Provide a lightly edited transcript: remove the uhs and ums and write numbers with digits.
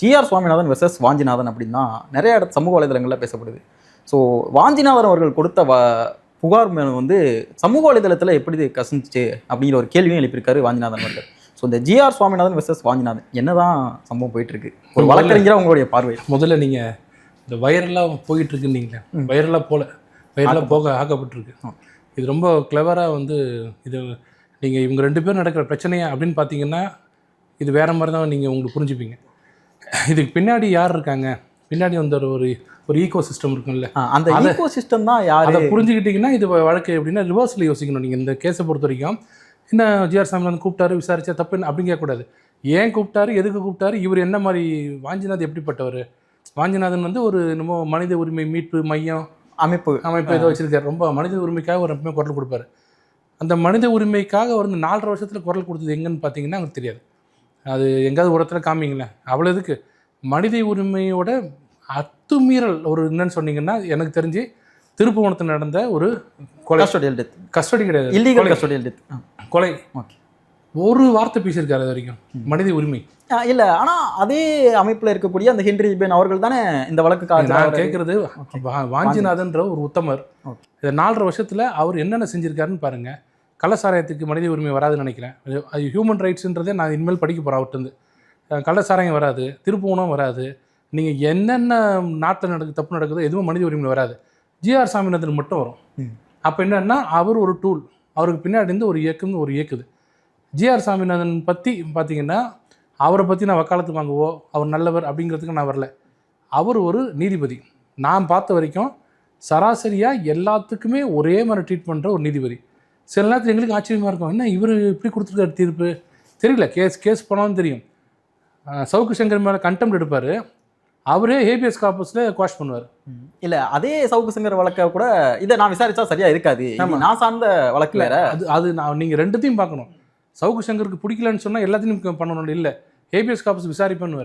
GR Swaminathan versus Vanchinathan அப்படின்னா நிறைய சமூக வலைதளங்களில் பேசப்படுது. ஸோ வாஞ்சிநாதன் அவர்கள் கொடுத்த புகார் மேனு வந்து சமூக வலைதளத்தில் எப்படி கசிஞ்சிச்சு அப்படிங்கிற ஒரு கேள்வியும் எழுப்பியிருக்காரு வாஞ்சிநாதன் அவர்கள். ஸோ இந்த ஜிஆர் சுவாமிநாதன் வெர்சஸ் வாஞ்சிநாதன் என்னதான் சம்பவம் போயிட்டு இருக்கு ஒரு வழக்கறிஞராக உங்களுடைய பார்வை? முதல்ல நீங்கள் இந்த வைரலாக போயிட்டு இருக்குன்னீங்களே, வைரலாக போக ஆக்கப்பட்டிருக்கு. இது ரொம்ப கிளவராக வந்து இது நீங்கள் இவங்க 2 பேரும் நடக்கிற பிரச்சனையா அப்படின்னு பார்த்தீங்கன்னா இது வேறு மாதிரி தான் நீங்கள் உங்களுக்கு புரிஞ்சுப்பீங்க. இதுக்கு பின்னாடி யார் இருக்காங்க, பின்னாடி வந்து ஒரு ஈகோ சிஸ்டம் இருக்குல்ல, அந்த ஈகோ சிஸ்டம் தான் யார் அதை புரிஞ்சுக்கிட்டிங்கன்னா இது வழக்கு எப்படின்னா ரிவர்ஸில் யோசிக்கணும். நீங்கள் இந்த கேஸை பொறுத்த வரைக்கும் என்ன ஜிஆர் சாமிநாதன் கூப்பிட்டாரு, விசாரிச்சா தப்பு என்ன அப்படின்னு கேட்கக்கூடாது. ஏன் கூப்பிட்டாரு, எதுக்கு கூப்பிட்டாரு, இவர் என்ன மாதிரி, வாஞ்சிநாதன் எப்படிப்பட்டவர், வாஞ்சிநாதன் வந்து ஒரு என்னமோ மனித உரிமை மீட்பு மையம் அமைப்பு ஏதோ வச்சிருக்காரு. ரொம்ப மனித உரிமைக்காக ஒரு எப்பவுமே குரல் கொடுப்பாரு. அந்த மனித உரிமைக்காக ஒரு 4.5 வருஷத்தில் குரல் கொடுத்தது எங்கன்னு பார்த்தீங்கன்னா எனக்கு தெரியாது. அது எங்கேயாவது ஒரு இடத்துல காமிங்களேன். அவ்வளோ இதுக்கு மனித உரிமையோட அத்துமீறல் ஒரு என்னன்னு சொன்னீங்கன்னா எனக்கு தெரிஞ்சு திருப்புவனத்தில் நடந்த ஒரு கொலை, கஸ்டடி கிடையாது, இல்லீகல் கஸ்டடியல் டெத், கொலை. ஒரு வார்த்தை பேசியிருக்காரு அது வரைக்கும் மனித உரிமை இல்லை. ஆனால் அதே அமைப்பில் இருக்கக்கூடிய அந்த ஹென்றி இபேன் அவர்கள் தானே இந்த வழக்குக்காக நான் கேட்குறது. வாஞ்சிநாதன்ற ஒரு உத்தமர் இந்த 4.5 வருஷத்தில் அவர் என்னென்ன செஞ்சுருக்காருன்னு பாருங்கள். கள்ளசாராயத்துக்கு மனித உரிமை வராதுன்னு நினைக்கிறேன். அது ஹியூமன் ரைட்ஸுன்றதே நான் இனிமேல் படிக்க போகிறேன் அவர்கிட்டருந்து. கள்ளசாராயம் வராது, திருப்புவனம் வராது, நீங்கள் என்னென்ன நாட்டில் தப்பு நடக்குதோ எதுவும் மனித உரிமை வராது. ஜிஆர் சாமிநாதன் மட்டும் வரும். அப்போ என்னன்னா அவர் ஒரு டூல், அவருக்கு பின்னாடி இருந்து ஒரு இயக்குது. ஜிஆர் சாமிநாதன் பற்றி பார்த்தீங்கன்னா அவரை பற்றி நான் வக்காலத்து வாங்குவோ அவர் நல்லவர் அப்படிங்கிறதுக்கு நான் வரல. அவர் ஒரு நீதிபதி. நான் பார்த்த வரைக்கும் சராசரியாக எல்லாத்துக்குமே ஒரே மாதிரி ட்ரீட் பண்ணுற ஒரு நீதிபதி. சில நேரத்தில் எங்களுக்கு ஆச்சரியமாக இருக்கும், என்ன இவர் இப்படி கொடுத்துருக்காரு தீர்ப்பு தெரியல. கேஸ் போனாலும் தெரியும். சவுக்கு சங்கர் மேலே கண்டெம்ட் எடுப்பார், அவரே ஹேபியஸ் கார்பஸில் குவாஷ் பண்ணுவார். இல்லை அதே சவுக்கு சங்கர் வழக்கை கூட இதை நான் விசாரித்தா சரியாக இருக்காது, நான் சார்ந்த வழக்கு வேறு. அது நான் நீங்கள் 2த்தையும் பார்க்கணும். சவுக்கு சங்கருக்கு பிடிக்கலன்னு சொன்னால் எல்லாத்தையும் பண்ணணும். இல்லை, ஹேபியஸ் கார்பஸ் விசாரிப்பேன்னு.